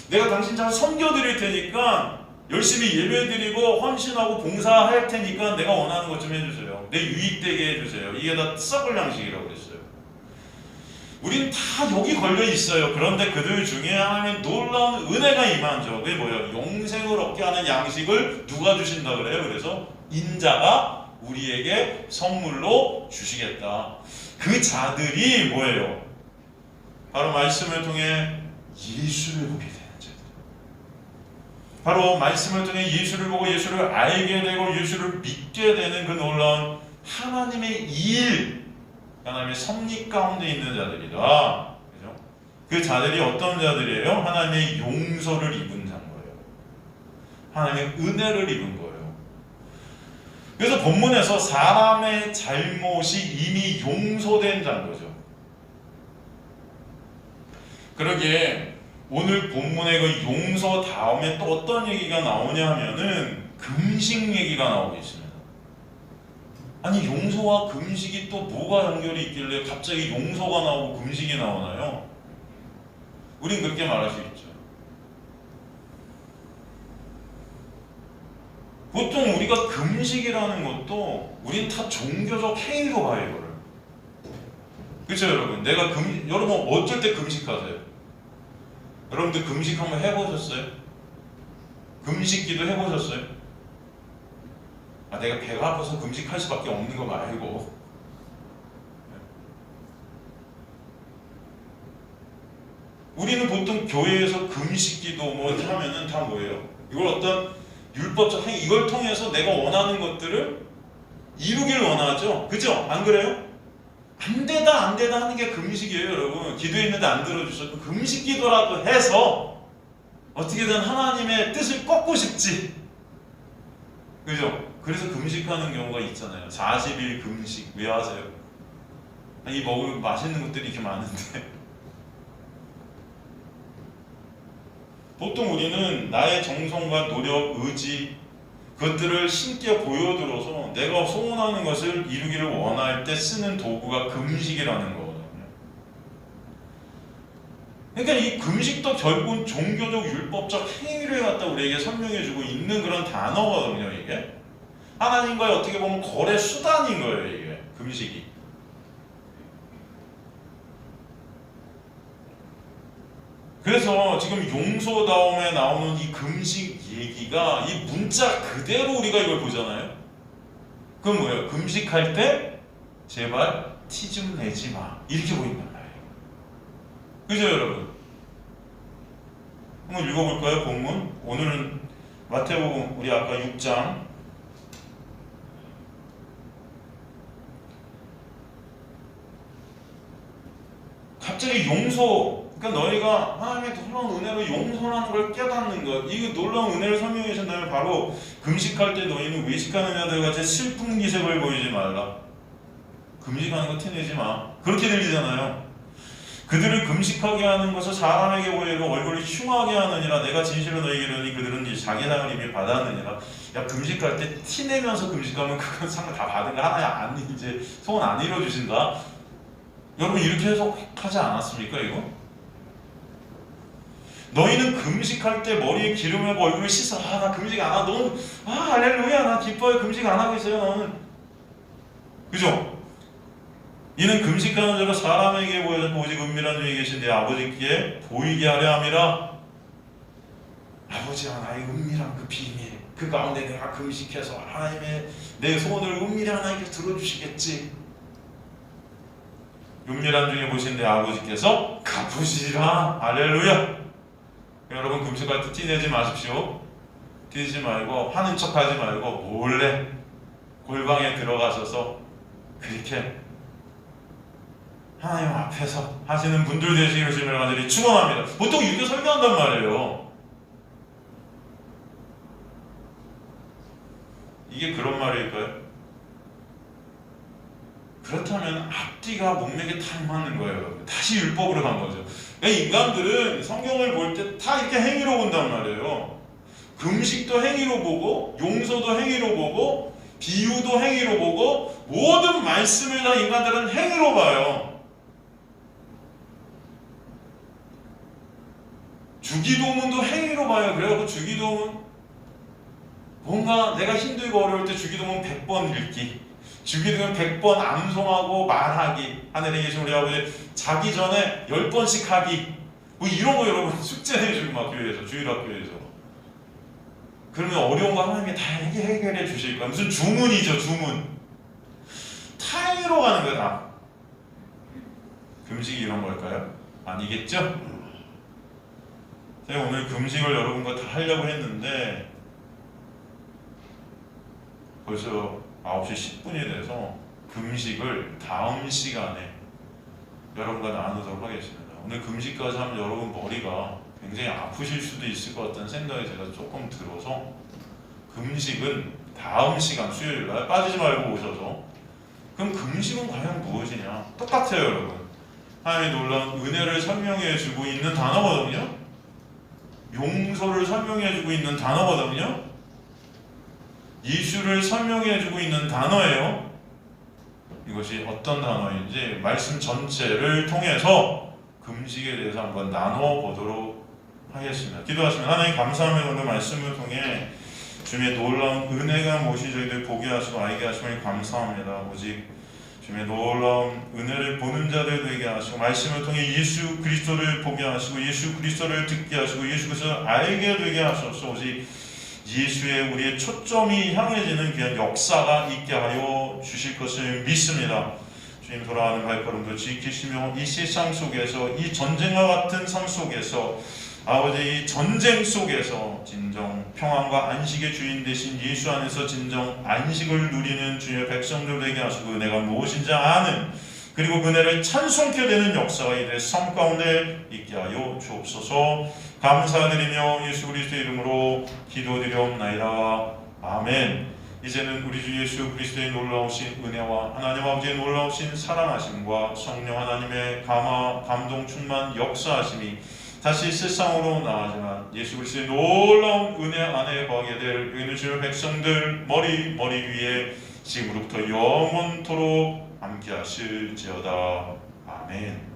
내가 당신 잘 섬겨드릴 테니까 열심히 예배드리고 헌신하고 봉사할 테니까 내가 원하는 것 좀 해주세요. 내 유익되게 해주세요. 이게 다 썩을 양식이라고 그랬어요. 우린 다 여기 걸려 있어요. 그런데 그들 중에 하나님의 놀라운 은혜가 임한 저 그게 뭐예요? 영생을 얻게 하는 양식을 누가 주신다 그래요? 그래서 인자가 우리에게 선물로 주시겠다. 그 자들이 뭐예요? 바로 말씀을 통해 예수를 보게 되는 자들. 바로 말씀을 통해 예수를 보고 예수를 알게 되고 예수를 믿게 되는 그 놀라운 하나님의 일, 하나님의 섭리 가운데 있는 자들이다. 그죠? 그 자들이 어떤 자들이에요? 하나님의 용서를 입은 자인 거예요. 하나님의 은혜를 입은 거예요. 그래서 본문에서 사람의 잘못이 이미 용서된 자인 거죠. 그러기에 오늘 본문의 그 용서 다음에 또 어떤 얘기가 나오냐 하면은 금식 얘기가 나오고 있습니다. 아니 용서와 금식이 또 뭐가 연결이 있길래 갑자기 용서가 나오고 금식이 나오나요? 우린 그렇게 말할 수 있죠. 보통 우리가 금식이라는 것도 우린 다 종교적 행위로 봐요, 이거를. 그렇죠, 여러분? 여러분 어쩔 때 금식하세요? 여러분들 금식 한번 해보셨어요? 금식기도 해보셨어요? 내가 배가 아파서 금식할 수밖에 없는 거 말고 우리는 보통 교회에서 금식기도 뭐 하면은 다 뭐예요? 이걸 어떤 율법적 행위, 이걸 통해서 내가 원하는 것들을 이루길 원하죠. 그죠? 안 그래요? 안 되다 하는 게 금식이에요, 여러분. 기도했는데 안 들어주셔도 금식 기도라도 해서 어떻게든 하나님의 뜻을 꺾고 싶지. 그죠? 그래서 금식하는 경우가 있잖아요. 40일 금식. 왜 하세요? 이 먹을 맛있는 것들이 이렇게 많은데. 보통 우리는 나의 정성과 노력, 의지, 그것들을 신께 보여들어서 내가 소원하는 것을 이루기를 원할 때 쓰는 도구가 금식이라는 거거든요. 그러니까 이 금식도 결국은 종교적 율법적 행위를 갖다 우리에게 설명해주고 있는 그런 단어거든요. 이게 하나님과의 어떻게 보면 거래 수단인 거예요. 이게 금식이. 그래서 지금 용서 다음에 나오는 이 금식 얘기가 이 문자 그대로 우리가 이걸 보잖아요. 그럼 뭐예요? 금식할 때 제발 티 좀 내지 마. 이렇게 보인단 말이에요. 그죠, 여러분? 한번 읽어볼까요? 본문. 오늘은 마태복음 우리 아까 6장 갑자기 용서 그러니까 너희가 하나님의 놀라운 은혜로 용서하는 걸 깨닫는 것, 이 놀라운 은혜를 설명해 준다면 바로 금식할 때 너희는 외식하는 자들 같이 슬픈 기색을 보이지 말라. 금식하는 거 티내지 마. 그렇게 들리잖아요. 그들을 금식하게 하는 것을 사람에게 보이고 얼굴을 흉하게 하느니라. 내가 진실로 너희에게 이르노니 그들은 이제 자기 상을 이미 받았느니라. 야, 금식할 때 티내면서 금식하면 그건 상을 다 받은 거 하나야. 안 이제 소원 안 이뤄주신다. 여러분 이렇게 해석하지 않았습니까 이거? 너희는 금식할 때 머리에 기름을 하고 얼굴을 씻어. 나 금식 안 하고 너는 할렐루야 나 기뻐요. 금식 안 하고 있어요 너는. 그죠? 이는 금식하는 자가 사람에게 보여서 오직 은밀한 중에 계신 내 아버지께 보이게 하려 함이라. 아버지와 나의 은밀한 그 비밀 그 가운데 내가 금식해서 하나님의 내 소원을 은밀히 하나님께 들어주시겠지. 은밀한 중에 보신 내 아버지께서 갚으시리라. 할렐루야. 여러분 금식할 때 티내지 마십시오. 티내지 말고 하는 척하지 말고 몰래 골방에 들어가셔서 그렇게 하나님 앞에서 하시는 분들 되시기를 주님을 간절히 축원합니다. 보통 이렇게 설교한단 말이에요. 이게 그런 말일까요? 그렇다면 앞뒤가 문맥에 딱 맞는 거예요. 다시 율법으로 간 거죠. 인간들은 성경을 볼 때 다 이렇게 행위로 본단 말이에요. 금식도 행위로 보고 용서도 행위로 보고 비유도 행위로 보고 모든 말씀을 다 인간들은 행위로 봐요. 주기도문도 행위로 봐요. 그래갖고 주기도문 뭔가 내가 힘들고 어려울 때 주기도문 100번 읽기, 주기도문 100번 암송하고 말하기, 하늘에 계신 우리 아버지 자기 전에 10번씩 하기, 뭐 이런 거 여러분 숙제 내주고 막 교회에서 주일학교에서 그러면 어려운 거 하나님이 다 해결해 주실 거야. 무슨 주문이죠 주문. 타이로 가는 거야 다. 금식이 이런 걸까요? 아니겠죠? 제가 오늘 금식을 여러분과 다 하려고 했는데 벌써 9시 10분이 돼서 금식을 다음 시간에 여러분과 나누도록 하겠습니다. 오늘 금식까지 하면 여러분 머리가 굉장히 아프실 수도 있을 것 같다는 생각이 제가 조금 들어서 금식은 다음 시간 수요일날 빠지지 말고 오셔서 그럼 금식은 과연 무엇이냐? 똑같아요 여러분. 하나님의 놀라운 은혜를 설명해주고 있는 단어거든요. 용서를 설명해주고 있는 단어거든요. 이슈를 설명해주고 있는 단어예요. 이것이 어떤 단어인지 말씀 전체를 통해서 금식에 대해서 한번 나눠보도록 하겠습니다. 기도하시면 하나님 감사하며 오늘 말씀을 통해 주님의 놀라운 은혜가 무엇이 저희들 보게 하시고 알게 하심을 감사합니다. 오직 주님의 놀라운 은혜를 보는 자들 되게 하시고 말씀을 통해 예수 그리스도를 보게 하시고 예수 그리스도를 듣게 하시고 예수 그리스도를 알게 되게 하셔서 오직 예수의 우리의 초점이 향해지는 귀한 역사가 있게 하여 주실 것을 믿습니다. 주님 돌아가는 발걸음도 지키시며 이 세상 속에서 이 전쟁과 같은 삶 속에서 아버지 이 전쟁 속에서 진정 평안과 안식의 주인 되신 예수 안에서 진정 안식을 누리는 주의 백성들 되게 하시고 은혜가 무엇인지 아는 그리고 은혜를 찬송케 되는 역사가 이들 삶 가운데 있게 하여 주옵소서. 감사드리며 예수 그리스도의 이름으로 기도드리옵나이다. 아멘. 이제는 우리 주 예수 그리스도의 놀라우신 은혜와 하나님 아버지의 놀라우신 사랑하심과 성령 하나님의 감동 충만 역사하심이 다시 세상으로 나가지만 예수 그리스도의 놀라운 은혜 안에 거하게 될 의는 주의 백성들 머리 위에 지금부터 영원토록 함께 하실지어다. 아멘.